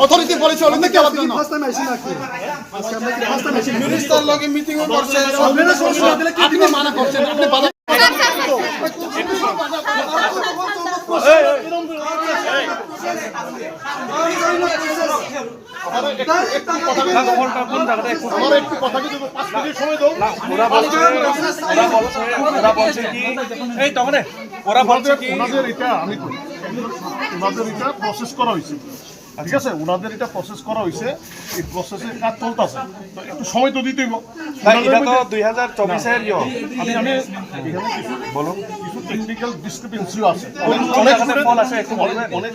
Authority বলেছে Olympic খেলার জন্য মিনিস্টার লগে মিটিং করছে আপনি মানা করছেন আপনি বাধা প্রসেস করা হয়েছে ঠিক আছে ওনাদের এটা প্রসেস করা হয়েছে এই প্রসেসের কাজ চলতেছে তো একটু সময় তো দিতেই এটা তো 2024 এর আমি এখানে কিছু বলুন কিছু টেকনিক্যাল ডিসক্রিপেন্সিও আছে অনেক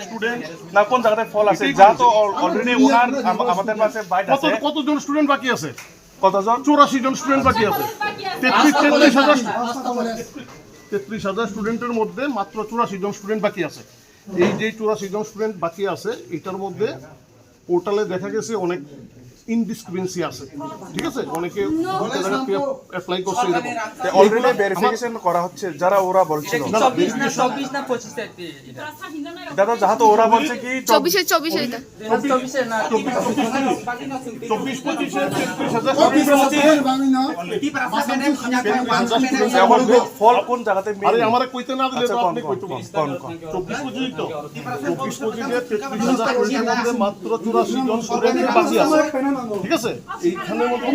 স্টুডেন্ট না কোন জায়গাতে ফল আছে যা তো অলরেডি ওনার আমাদের কাছে বাইট আছে কতজন স্টুডেন্ট বাকি আছে কতজন 84 জন স্টুডেন্ট বাকি আছে 33,000 স্টুডেন্টের মধ্যে মাত্র 84 জন স্টুডেন্ট বাকি আছে এই যে 84 জন স্টুডেন্ট বাকি আছে এটার মধ্যে পোর্টালে দেখা গেছে অনেক ইনডিসক্রিপেন্সি আছে ঠিক আছে অনেকে অ্যাপ্লাই করছে অলরেডি ভেরিফিকেশন করা হচ্ছে যারা ওরা বলছিল 24 না 25 দাদা যাহা তো ওরা বলছে কি 24 এটা 24 না 24 25 এখন ফল কোন জায়গাতে আরে আমারে কইতে না দিলে তো আপনি কইতে কোন 24 25 তো 24 25 এর 33,000 মধ্যে মাত্র 84 জন স্টুডেন্ট বাকি আছে ঠিক আছে এইখানের মধ্যে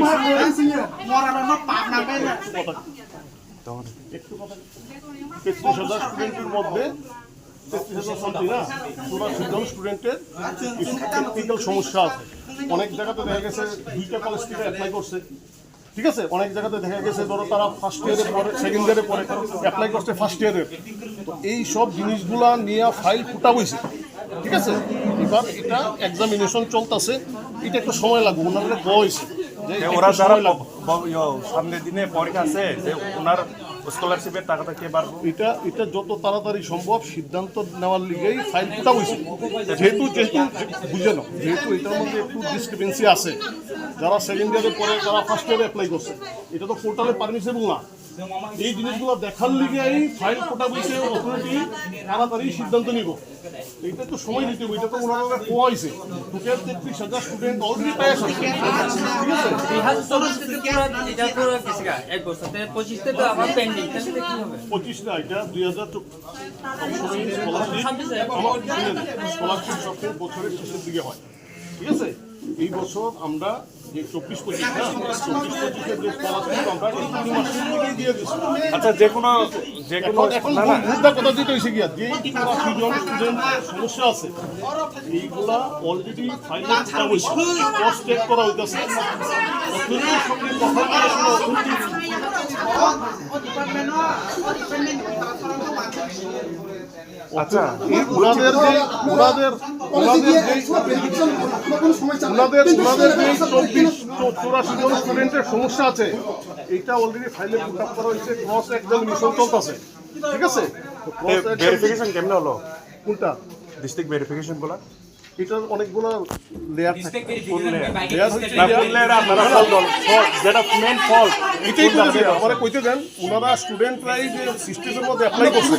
33,000 স্টুডেন্টের মধ্যে 83,000 জন স্টুডেন্টের টেকনিক্যাল সমস্যা আছে অনেক জায়গাতে দেখা গেছে দুইটা কলেজ থেকে অ্যাপ্লাই করছে ঠিক আছে অনেক জায়গাতে দেখা গেছে ধরো তারা ফার্স্ট ইয়ারে পরে সেকেন্ড ইয়ারে পরে অ্যাপ্লাই করছে ফার্স্ট ইয়ারে তো এই সব জিনিসগুলা নিয়ে ফাইল ফুটা হয়েছে ঠিক আছে এবার এটা এক্সামিনেশন চলতেছে এটা একটু সময় লাগবে ওনারা বয়স ওরা যারা সামনের দিনে পরীক্ষা আছে যে ওনার স্কলারশিপের টাকাটা কে পারবো এটা যত তাড়াতাড়ি সম্ভব সিদ্ধান্ত নেওয়ার লিগেই ফাইল ফুটা হয়েছে যেহেতু বুঝে নাও যেহেতু এটার মধ্যে একটু ডিসক্রিপেন্সি আছে যারা সেকেন্ড ইয়ারে পরে যারা ফার্স্ট ইয়ারে অ্যাপ্লাই করছে এটা তো পোর্টালে পারমিসেবল না এই জিনিসগুলো দেখার লিগেই ফাইল ফুটা হয়েছে অথরিটি তাড়াতাড়ি সিদ্ধান্ত নিব এইটা তো সময় দিতে হবে এটা তো ওনারা কোয়া হয়েছে টোটাল 33,000 স্টুডেন্ট অলরেডি পায় আছে ঠিক আছে এটা পুরো কিছু এক বছর 25 তে তো আমার পেন্ডিং তাহলে কি হবে 25 না এটা 2024 সবচেয়ে বছরের শেষের দিকে হয় ঠিক আছে এই বছর আমরা যে 24-25 যে স্কলারশিপ আমরা এপ্রিল মাসের দিকেই দিয়ে দিচ্ছি আচ্ছা যে কোনো এখন মুদ্রা কথা যেটা হয়েছে গিয়া যে 84 জন স্টুডেন্টের সমস্যা আছে এইগুলা অলরেডি ফাইনাল করা হয়েছে কস্ট চেক করা হইতেছে অথরিটির সঙ্গে কথা আচ্ছা ওনাদের যে 84 জন স্টুডেন্টের সমস্যা আছে এইটা অলরেডি ফাইলে পুট আপ করা হয়েছে ক্রস এক্সামিনেশন চলতেছে ঠিক আছে ভেরিফিকেশন কেমনে হলো কোনটা ডিস্ট্রিক্ট ভেরিফিকেশন গুলো এটার অনেকগুলো লেয়ার থাকে যেটা মেন ফল্ট এটাই বলছে আমার কইতে দেন ওনারা স্টুডেন্টরাই যে সিস্টেমের মধ্যে অ্যাপ্লাই করছে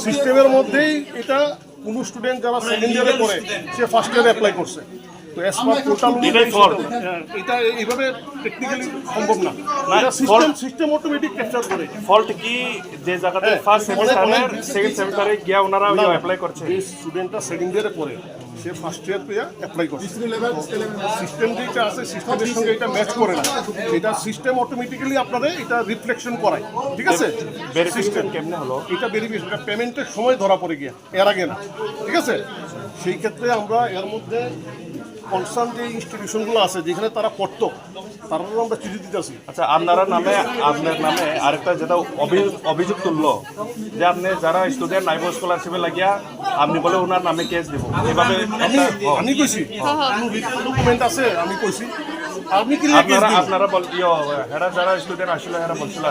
সিস্টেমের মধ্যেই এটা কোন স্টুডেন্ট যারা সেকেন্ড ইয়ারে পড়ে সে ফার্স্ট ইয়ারে অ্যাপ্লাই করছে তো এসমার্ট পোর্টাল এটা এইভাবে টেকনিক্যালি সম্ভব না এটা সিস্টেম অটোমেটিক ক্যাপচার করে ফল্ট কি যে জায়গাতে ফার্স্ট সেমিস্টারের সেকেন্ড সেমিস্টারে গিয়া ওনারা অ্যাপ্লাই করছে এই স্টুডেন্টটা সেকেন্ড ইয়ারে পড়ে সে ফার্স্ট ইয়ার পেয়ে অ্যাপ্লাই করছে সিস্টেম যেটা আছে সিস্টেমের সঙ্গে এটা ম্যাচ করে না এটা সিস্টেম অটোমেটিক্যালি আপনাদের এটা রিফ্লেকশন করায় ঠিক আছে ভেরিফিকেশন কেমনে হলো এটা ভেরিফিকেশন এটা পেমেন্টের সময় ধরা পড়ে গিয়া এর আগে না ঠিক আছে সেই ক্ষেত্রে আমরা এর মধ্যে কনসার্ন যে ইনস্টিটিউশনগুলো আছে যেখানে তারা পড়তো তারাও আমরা চিঠি দিতেছি আচ্ছা আপনার নামে আরেকটা যেটা অভিযোগ তুললো যে আপনি যারা স্টুডেন্ট নাইব স্কলারশিপে লাগিয়া আপনি বলে ওনার নামে কেস দিব এভাবে আমি কইছি ডকুমেন্ট আছে আমি কইছি আপনি কি আপনারা হেরা যারা স্টুডেন্ট আসলে হেরা বলছিল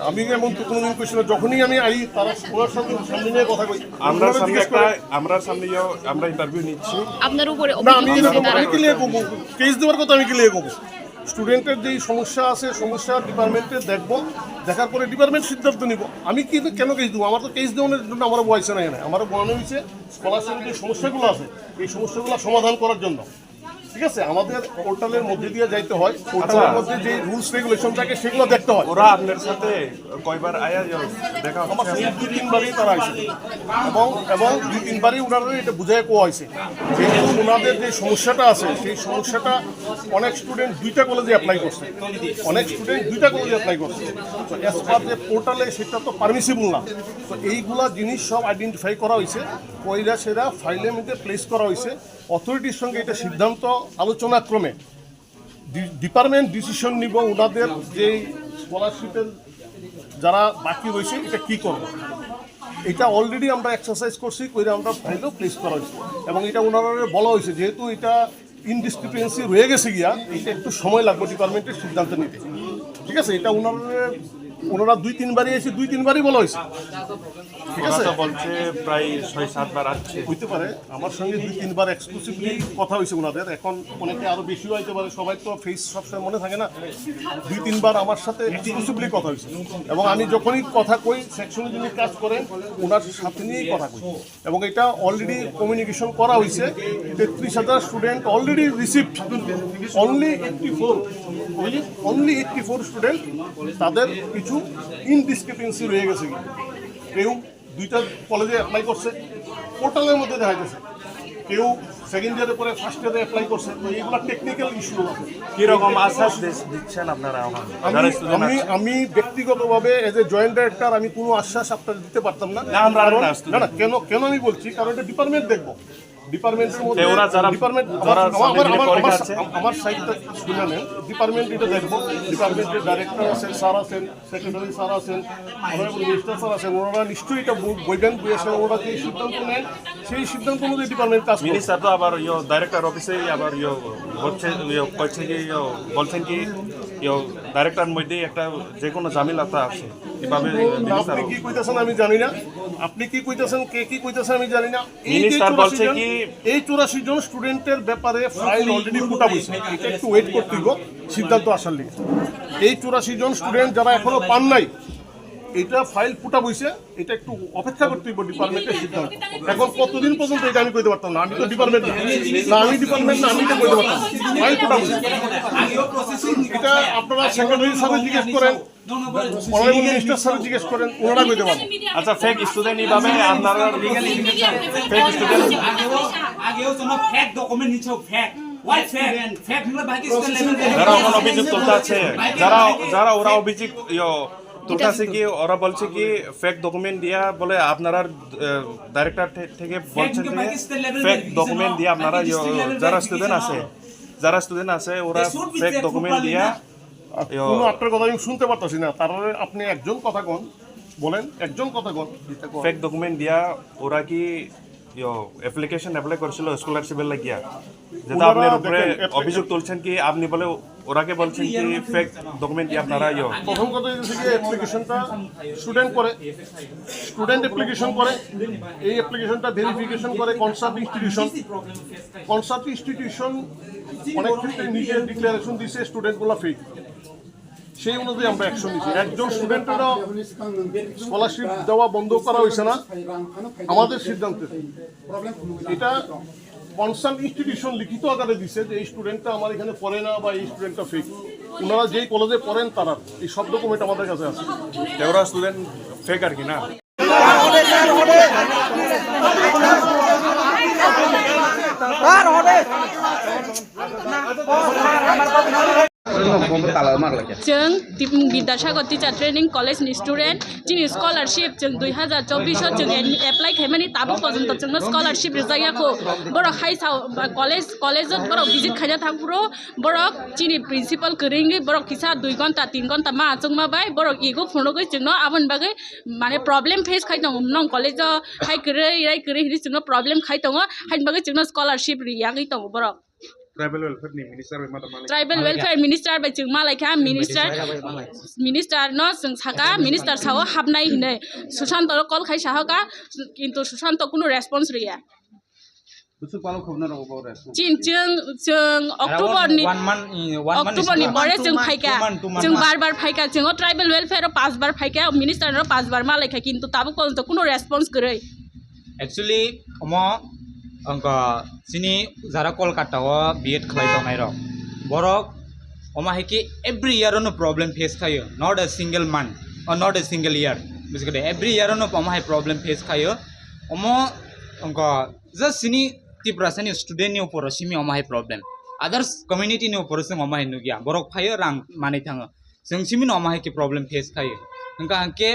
আমি এমন তো কোনোদিন কইছি না যখনই আমি আই তারা ওনার সাথে সামনে নিয়ে কথা কই আমরা সামনে আমরা ইন্টারভিউ নিচ্ছি আপনার উপরে আমি কি লিয়ে কব কেস দেওয়ার কথা আমি কি লিয়ে কব স্টুডেন্টের যেই সমস্যা আছে সমস্যা ডিপার্টমেন্টে দেখবো, দেখার পরে ডিপার্টমেন্ট সিদ্ধান্ত নিব। আমি কি কেন কেস দেবো? আমার তো কেস দেওয়ানোর জন্য আমার বয়সে না, এখানে আমার বলানো হয়েছে স্কলারশিপের যে সমস্যাগুলো আছে এই সমস্যাগুলো সমাধান করার জন্য। ঠিক আছে, আমাদের পোর্টালের মধ্যে দিয়ে যাইতে হয়, পোর্টালের মধ্যে যে রুলস রেগুলেশন থাকে সেগুলো দেখতে হয়। ওরা আপনার সাথে কয়বার আয়া দেখা আমার সঙ্গে 2-3বারই তারা আসে এবং 2-3বারই ওনারা এটা বুঝাই কোয়া হয়েছে যেহেতু ওনাদের যে সমস্যাটা আছে সেই সমস্যাটা অনেক স্টুডেন্ট 2টা কলেজে অ্যাপ্লাই করছে, তো অ্যাজ পার যে পোর্টালে সেটা তো পারমিসিবল না। তো এইগুলা জিনিস সব আইডেন্টিফাই করা হয়েছে, কইরা সেটা ফাইলের মধ্যে প্লেস করা হয়েছে। অথরিটির সঙ্গে এটা সিদ্ধান্ত আলোচনাক্রমে ডিপার্টমেন্ট ডিসিশন নিব ওনাদের যে স্কলারশিপের যারা বাকি রয়েছে এটা কি করবে। এটা অলরেডি আমরা এক্সারসাইজ করছি, করে আমরা ফাইলও প্লেস করা হয়েছে এবং এটা ওনারা বলা হয়েছে যেহেতু এটা ইনডিসক্রিপেন্সি রয়ে গেছে গিয়া এটা একটু সময় লাগবে ডিপার্টমেন্টের সিদ্ধান্ত নিতে। ঠিক আছে, এটা ওনারা 2-3বারই এসে 2-3বারই বলা হয়েছে। ঠিক আছে, বলছে প্রায় 6-7 বার আসছে, হইতে পারে আমার সঙ্গে 2-3বার এক্সক্লুসিভলি কথা হয়েছে ওনাদের। এখন অনেকে আরও বেশিও হইতে পারে, সবাই তো ফেস সবসময় মনে থাকে না। 2-3বার আমার সাথে এক্সক্লুসিভলি কথা হয়েছে এবং আমি যখনই কথা কই সেকশনে যিনি কাজ করেন ওনার সাথে নিয়েই কথা কই এবং এটা অলরেডি কমিউনিকেশন করা হয়েছে। 33,000 student already received, only 84 student তাদের কিছু ইনডিসক্রিপেন্সি রয়ে গেছে। কেউ 2টা কলেজে অ্যাপ্লাই করছে, পোর্টালের মধ্যে দেখা গেছে, কেউ সেকেন্ড ইয়ারের পরে ফার্স্ট ইয়ারে অ্যাপ্লাই করছে। তো এইগুলো টেকনিক্যাল ইস্যু আছে। কিরকম আশ্বাস দিচ্ছেন আপনারা? আমি ব্যক্তিগতভাবে এজ এ জয়েন্ট ডাইরেক্টর আমি কোনো আশ্বাস আপনাদের দিতে পারতাম না। না কেন আমি বলছি, কারণ এটা ডিপার্টমেন্ট দেখবো। ডিপার্টমেন্টের মধ্যে আমার সাইডটা শুনে নেন, ডিপার্টমেন্ট এটা দেখবো। ডিপার্টমেন্টের ডাইরেক্টর আছেন, স্যার আছেন, সেক্রেটারি স্যার আছেন, অনারেবল মিনিস্টার স্যার আছেন, ওনারা নিশ্চয়ই এটা বইবেন, বইয়েছেন, ওনারা যে সিদ্ধান্ত নেন সেই সিদ্ধান্ত অনুযায়ী ডিপার্টমেন্ট কাজ করে। মিনিস্টার তো আবার ডাইরেক্টর অফিসে আবার বলছেন কি ডাইরেক্টর মধ্যে একটা যে কোনো ঝামেলাটা আছে। আপনি কি কইতেছেন আমি জানি না, আপনি কি কইতেছেন, কে কি কইতেছেন আমি জানি না। মিনিস্টার বলছে কি এই 84 জন স্টুডেন্টের ব্যাপারে ফাইল অলরেডি ফুটা হয়েছে, এটা একটু ওয়েট করতে হবে সিদ্ধান্ত আসার লিগে। এই 84 জন স্টুডেন্ট যারা এখনো পান নাই এটা ফাইল ফুটা বইছে, এটা একটু অপেক্ষা করতে হইব ডিপার্টমেন্টের সিদ্ধান্ত। এখন কতদিন পর্যন্ত এটা আমি কইতে পারতাম না, আমি তো ডিপার্টমেন্ট না, আমি ডিপার্টমেন্ট না, আমি তো কইতে পারতাম ফাইল ফুটা বইছে। এটা আপনারা সেক্রেটারি স্যারের জিজ্ঞেস করেন, অনারেবল মিনিস্টার স্যারের জিজ্ঞেস করেন, ওনারা কইতে পারবেন। আচ্ছা, ফেক স্টুডেন্ট এইভাবে আপনারা ফেক স্টুডেন্ট আগেও যেন ফেক ডকুমেন্ট নিছো, ফেক ফেক বাকি যারা এখন অভিযোগ তুলতে আছে, যারা ওরা অভিযোগ তুলতেছে কি ওরা বলছে কি ফেক ডকুমেন্ট দিয়া বলে আপনারা ডাইরেক্টর থেকে বলছেন যে ফেক ডকুমেন্ট দিয়ে আপনারা যারা স্টুডেন্ট আছে ওরা ফেক ডকুমেন্ট দিয়া কোনো আপনার কথা আমি শুনতে পারতাছি না। তারপরে আপনি একজন কথা কন, বলেন একজন কথা কন। ফেক ডকুমেন্ট দিয়া ওরা কি অ্যাপ্লিকেশন অ্যাপ্লাই করেছিল স্কলারশিপের লাগিয়া, যেটা আপনার উপরে অভিযোগ তুলছেন কি আপনি বলে ওরাকে বলছেন কি ফেক ডকুমেন্ট দিয়ে আপনারা প্রথম কথা হচ্ছে যে অ্যাপ্লিকেশনটা স্টুডেন্ট অ্যাপ্লিকেশন করে, এই অ্যাপ্লিকেশনটা ভেরিফিকেশন করে কনসার্ট ইনস্টিটিউশন অনেক ক্ষেত্রে নিজের ডিক্লারেশন দিয়েছে স্টুডেন্টগুলো ফেক, সেই অনুযায়ী আমরা অ্যাকশন নিচ্ছি। একজন স্টুডেন্টেরও স্কলারশিপ দেওয়া বন্ধ করা হয়েছে না আমাদের সিদ্ধান্তে, এটা কনসার্ন ইনস্টিটিউশন লিখিত আকারে দিছে যে এই স্টুডেন্টটা আমার এখানে পড়ে না বা এই স্টুডেন্টটা ফেক। ওনারা যেই কলেজে পড়েন তারা এই সব ডকুমেন্ট আমাদের কাছে আছে। ওরা স্টুডেন্ট ফেক আর কি না। जों विद्यासागर टीचार ट्रेनिंग कलेज नि स्टूडेंट जोंनि स्कलारशिप जों 2024 जों एप्लाइ खालामनानै दाबो पर्यन्त जोंनो स्कलारशिप रिजायाखौ बर' हाइसाव कलेज बर' भिजिट खायना थांब्रो बर' जोंनि प्रिन्सिपाल गोरिङै बर' किसा 2 घन्टा 3 घन्टा मा जों माबाय बर' इगो फुनोगै जोंनो आबन बागै माने प्रॉब्लम फेस खाय दङ नं कलेज हाय गोरै जोंनो प्रॉब्लम खाय दङ हाय बागै जोंनो स्कलारशिप रियागै दङ बर' ट्राइबल वेलफेयर मिनिस्टार बाय जों मालायखा मिनिस्टार न जों साका मिनिस्टार साव हाबनाय हिनै सुशांत कल खाय साहका किन्तु सुशांत कोनो रेस्पॉन्स रिया। Besok palu khobna ro ba res. जों अक्ट'बरनि 1 month 1 month अक्ट'बरनि बरे जों 2 फाइका month जों बार फाइका जों ट्राइबल वेलफेयर 5 बार फाइका मिनिस्टार 5 बार मालायखा किन्तु ताबो पर्यन्त कुनो response गरै actually omo angka sini jara kolkata o B.Ed khlai tongnai rok borok oma heki every year no problem face khayo not a single month or not a single year basically every year no oma hai problem face khayo omo angka just sini tiprasani student ni upor simi oma hai problem others community ni upor sing oma hai nugia borok phayo rang manai thango जों simi no oma hai ki problem face khayo angka anke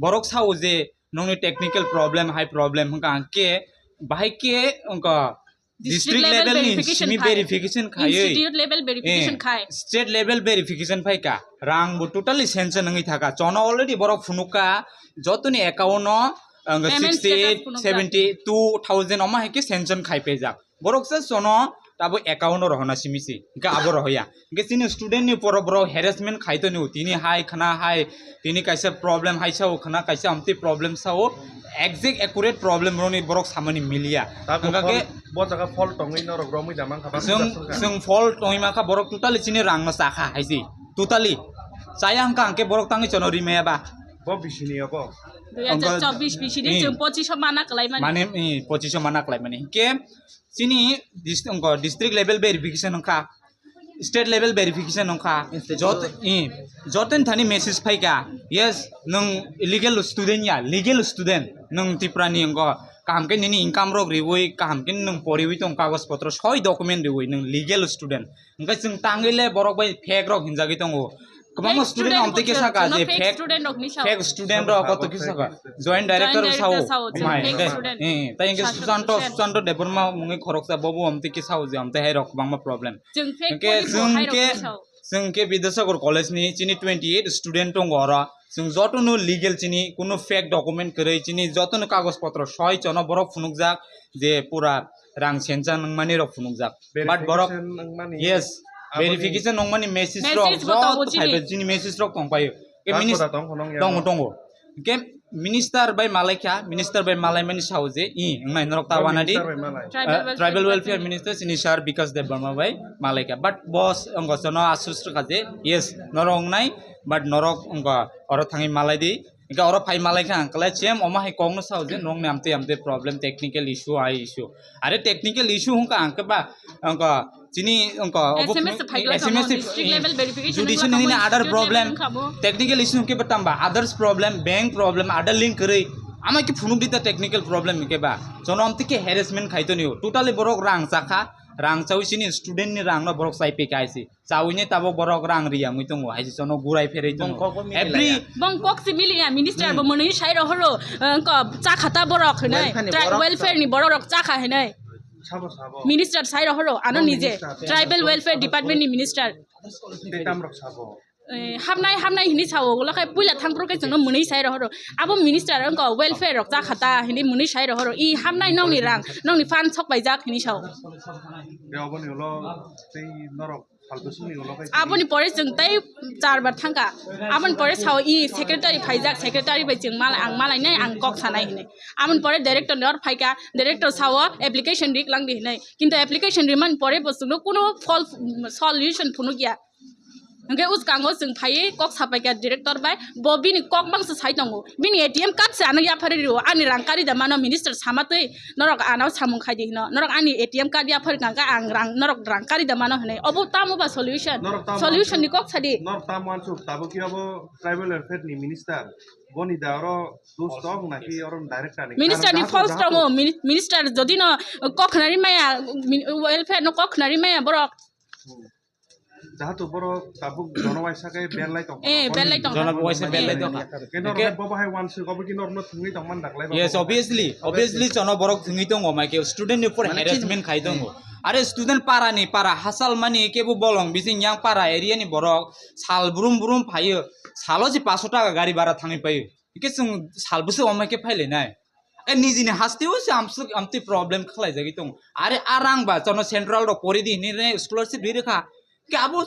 borok sao je nongni technical problem high problem hangka anke bahai ke angka district level ni simi verification khayo institute level verification khai state level verification phai ka rang bo totally sense nangi thaka chono already borok phunuka jotoni account no 68 72,000 oma heke sanction khai pe jak borok sa sono tabo account rohna simisi ga abo rohya ge sini student ni por bro harassment khai to ni tini hai khana hai tini kaisa problem hai sao khana kaisa amti problem sao exact accurate problem roni borok samani milia তাকে বহুত জায়গা ফল টঙই নরক রমই জামান খাবা जों फल टङिमा खा borok totally chini rang na sakha haisi totally saya angka angke borok tangi chono rimaya ba ব বিশিনি হব 2024 बिसिनि जों 25 माना कलाय mane 25 mana klai mane ke chini district level verification angka state level verification angka joten thani message phaika yes nung illegal student ya legal student nung tiprani angka kaham ke nini income rok riwoi kaham ke nung poriwi tong kagos potro soi document riwoi nung legal student angka jung tangile borok bai fake rok hinjagi tongo kabang student amte ke saka je fake student ro koto ki saka joint director sao mai ta inge susanto deborma mungi khoroksa bobu amte ki sao je amte hai rok bangma problem जों fake जों के Vidyasagar college नि चिनि 28 student दङ र जों जतनो legal चिनि कुनो fake document करे चिनि जतनो कागज पत्र सय जन बरक फुनुकजाक जे पूरा रां सेनजा नंमानि रक फुनुकजाक बाट बरक यस भेरिफिकेशन नंमानि मेसेज रक जत फाइबे चिनि मेसेज रक दंपायो के मिनिस्टार दङ के मिनिस्टार बाय मालायखा मिनिस्टार बाय मालायमानि सावजे नाय नरक तावानादि ट्राइबल वेलफेयर मिनिस्टर सिनिसार विकास देव बर्मा बाय मालायखा बाट बस अंगसनो आसुस्र काजे यस नरक नाय बाट नरक अंग और थाङि मालायदि इका और फाइ मालायखा अंकला चेम अमा हाय कौनो सावजे नंग नामते प्रॉब्लम टेक्निकल इशू आई इशू अरे टेक्निकल इशू हुंका अंकबा अंक चिनी अंक SMS district level verification judicial नि अदर प्रॉब्लम टेक्निकल इशू के बताम्बा others problem bank problem other link करे आमा की फुनुक दिता टेक्निकल प्रॉब्लम के बा जनो हमते के हेरेसमेंट खाइतो नियो टोटली बरक रां चाखा रां चाउसिनि स्टूडेंट नि रां न बरक साइपे काइसि चाउइने ताबो बरक रां रिया मुइतो हाइसि जनो गुराइ फेरै दङ एभ्री बंकक सिमिलिया मिनिस्टार बो मनै साइ रहरो चा खाता बरक नै वेलफेयर नि बरक चा खा हैनै मिनिस्टार साइ रहरो आनो निजे ट्राइबल वेलफेयर डिपार्टमेंट नि मिनिस्टार हामनाय हिनि साव गलखाय पुइला थांप्रके जोंनो मनै साइ रहरो आबो मिनिस्टार अंक वेलफेयर रक चा खाता हिनि मनै साइ रहरो इ हामनाय नंनि रां नंनि फान सकबाय जाक हिनि साव बेवबनि हलो तै नरक आबोनि परे जों तै 4 बार थांगा आबोनि परे साव इ सेक्रेटारि फाइजाक सेक्रेटारि बाय जों मालाय आं मालायनै आं कक सानाय हिनै आबोनि परे डाइरेक्टर नर फाइका डाइरेक्टर साव एप्लिकेशन रिक लांदि हिनै किन्तु एप्लिकेशन रिमान परे बसुनो कुनो फल सल्युशन फुनु गया ओंके उस कांगो जों फाइ कक सापायका डाइरेक्टर बाय बबिनि कक बांसो साइ दङ बिनि एटीएम कार्ड से आनो या फरि रिव आनि रांकारि दा मानो मिनिस्टार सामातै नरक आनाव सामुं खाइदि हिनो नरक आनि एटीएम कार्ड या फरि कांगा आं नरक रांकारि दा मानो हनै अबो तामोबा सल्युशन नि कक सादि नरक ताम मानसु ताबो कि अब ट्राइबल वेलफेयर नि मिनिस्टार बनि दा और दोस्त दं नाकि और डाइरेक्टर नि मिनिस्टार नि फल्स दङ मिनिस्टार जदि न कखनारि माया वेलफेयर न कखनारि माया बरक जाहातो बरो ताबु जनवाइसाके बेनलाइ दं बेनलाइ दं जनवाइसा बेनलाइ दं केनो बबाहाय वानसु गबो कि नरनो थुङै दं मान दाखलाय यस obviously जन बरक थुङै दङ माके स्टूडेंट ऊपर हेरेसमेंट खाइ दङ अरे स्टूडेंट पारा हासाल मानि केबो बलं बिसिं यां पारा एरिया नि बरक साल बुरुम फायो सालो जि 500 टाका गाड़ी भाड़ा थाङै पायो के जों सालबोसो अमाके फाइले नाय ए निजिनि हास्तेओ से आमते प्रॉब्लम खलाय जागि दङ अरे आरांबा जन सेंट्रल रो परिदि नि स्कॉलरशिप रिखा ke abo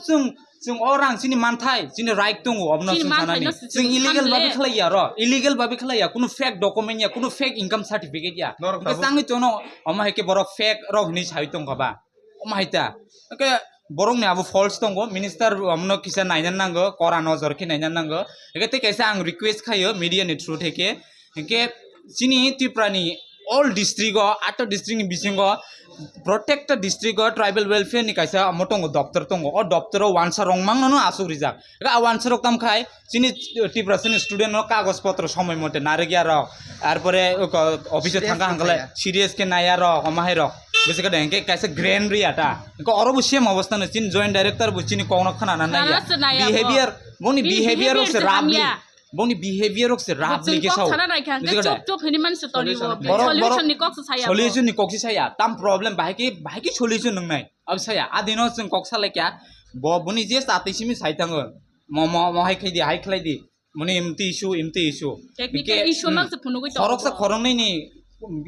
जों orang sini mantai sini right dong obno Sini जों mantai sanani no जों illegal hamle. babi khlaiya ro illegal babi khlaiya kuno fake document ya kuno fake income certificate ya ke sangi tono oma heke borok fake rok ni sai tong kaba oma haita ke borok ni abo false tongo minister amno kisa nainan nango kora nozor ke nainan nango ke te kaisa ang request khayo media ni through theke ke sini tiprani all district o 8 district ni bisingo protected district o tribal welfare ni kaisa motongo doftar tongo o doftar o wansa rongmang no asuk rijak ga wansa rok tam khai sini tipra sini student no kagos potro somoy mote naregia rok arpore office thanga hangale serious ke naya rok omahai rok basic डेंके कैसे grand रियाटा इनको और वो same अवस्था न चिन joint director बुचिनी कौन खाना ना या बिहेवियर बोनी बिहेवियर से राबली बोनी बिहेवियर से राबली के साउ चुप चुप हिनी मन से तोरी वो सॉल्यूशन निकॉक से साया सॉल्यूशन निकॉक से साया तम प्रॉब्लम बाकी सॉल्यूशन नंग नहीं अब साया आदिनो जों कॉक साले क्या बोनी जे सातिसिमी साइतांग म हाय खैदि हाय खलाइदि मने इमति इशू टेक्निकल इशू मक से फुनुगै तो सरक से खरंनै नि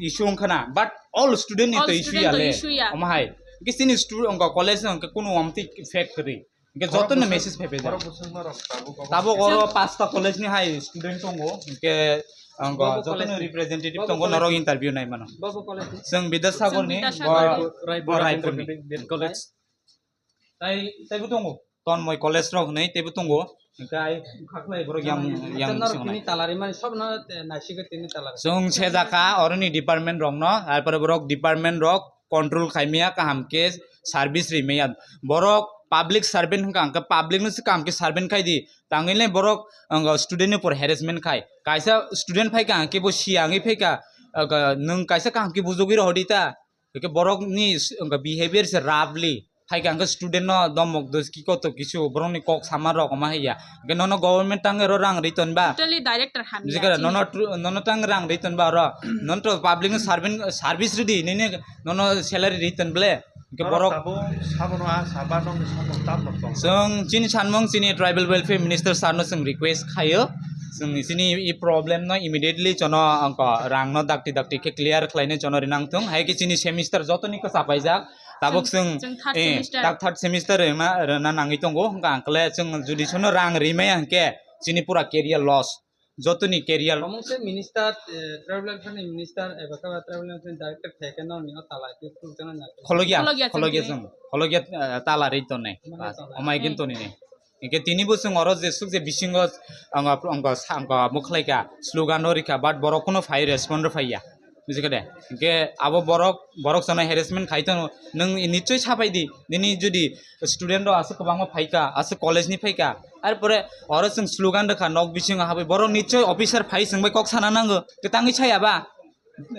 इशू खना बट ऑल स्टूडेंट नि तो इशू याले ओमाहाय के सिनि स्टूडेंट अंक कॉलेज अंक कुनु अमति फेक करी के जतन मेसेज फेपे जा ताबो गरो पांचटा कॉलेज नि हाय स्टूडेंट दंगो के अंक जतन रिप्रेजेंटेटिव दंगो नरग इंटरव्यू नाय मानो बाबु कॉलेज जों विद्यासागर नि रायपुर कॉलेज ताइबो दंगो तन्मय कॉलेज रग नै ताइबो दंगो गाय खाखलाय बर याम তিনি তালারি মানে সব না নাসিকে তিনি তালারি जों सेजाका अरनि डिपार्टमेंट रंग न आरपर बरक डिपार्टमेंट रक कंट्रोल खाइमिया काम के सर्विस रिमेया बरक पब्लिक सर्वेंट का पब्लिक न काम के सर्वेंट खाइ दी तांगैले बरक स्टूडेंट पर हेरेसमेंट खाइ कायसा स्टूडेंट फाइ का के बो सियांगै फाइका नों कायसा काम के बुजोगि रहदिता के बरक नि बिहेवियर से राबली फाइका स्टूडेंट न दमक दस की कत किछु बरनि कक सामार रक मा हैया के नन गवर्नमेंट तांगे रो रां रिटर्न बा टोटली डायरेक्टर हम जिकर नन तांग रां रिटर्न बा र नन तो पब्लिक सर्वेंट सर्विस रेडी नेने नन सैलरी रिटर्न ब्ले के बरक जों चिनि सानमंग चिनि ट्राइबल वेलफेयर मिनिस्टर सारनो जों रिक्वेस्ट खायो जों चिनि इ प्रॉब्लम न इमिडिएटली जन अंक रां न दाक्ति के क्लियर खलायनो जन रिनांथों हाय के चिनि सेमिस्टर जतनि को सापायजाक ताबक जों थर्ड सेमिस्टर ना नांगै दंगो आंकले जों जुदि सनो रां रिमाय आंके चिनि पूरा कैरियर लॉस जतनि कैरियर সমস্ত মিনিস্টার ট্রাভেল ফ্রেন্ড মিনিস্টার এবাকা ট্রাভেল ফ্রেন্ড ডাইরেক্টর থেকে ন নি তালা কি ফুলজনা না खलगिया ताला रै तने अमाय किन तने के तिनि बोसों अर जे सुक जे बिसिंग अंग मुखलाइका स्लोगान रिका बाट बरकनो फाइ रेस्पॉन्ड फाइया बुझिकदे के आबो बरक सना हेरेसमेंट खाइतो नों निश्चय साफाइदि दिनि जुदि स्टूडेंट आसे गोबां फाइका आसे कॉलेज नि फाइका आर परे अर जों स्लोगान रखा नक बिसिंग हाबै बरक निश्चय ऑफिसर फाइ संबाय कक साना नांगो के तांगि छायाबा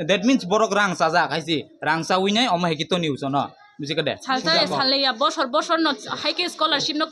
दैट मीन्स बरक रां साजा खाइसि रां साविनाय अमा हेकितो निउस न बुझिकदे सालता सालैया बसर न हाइके स्कॉलरशिप न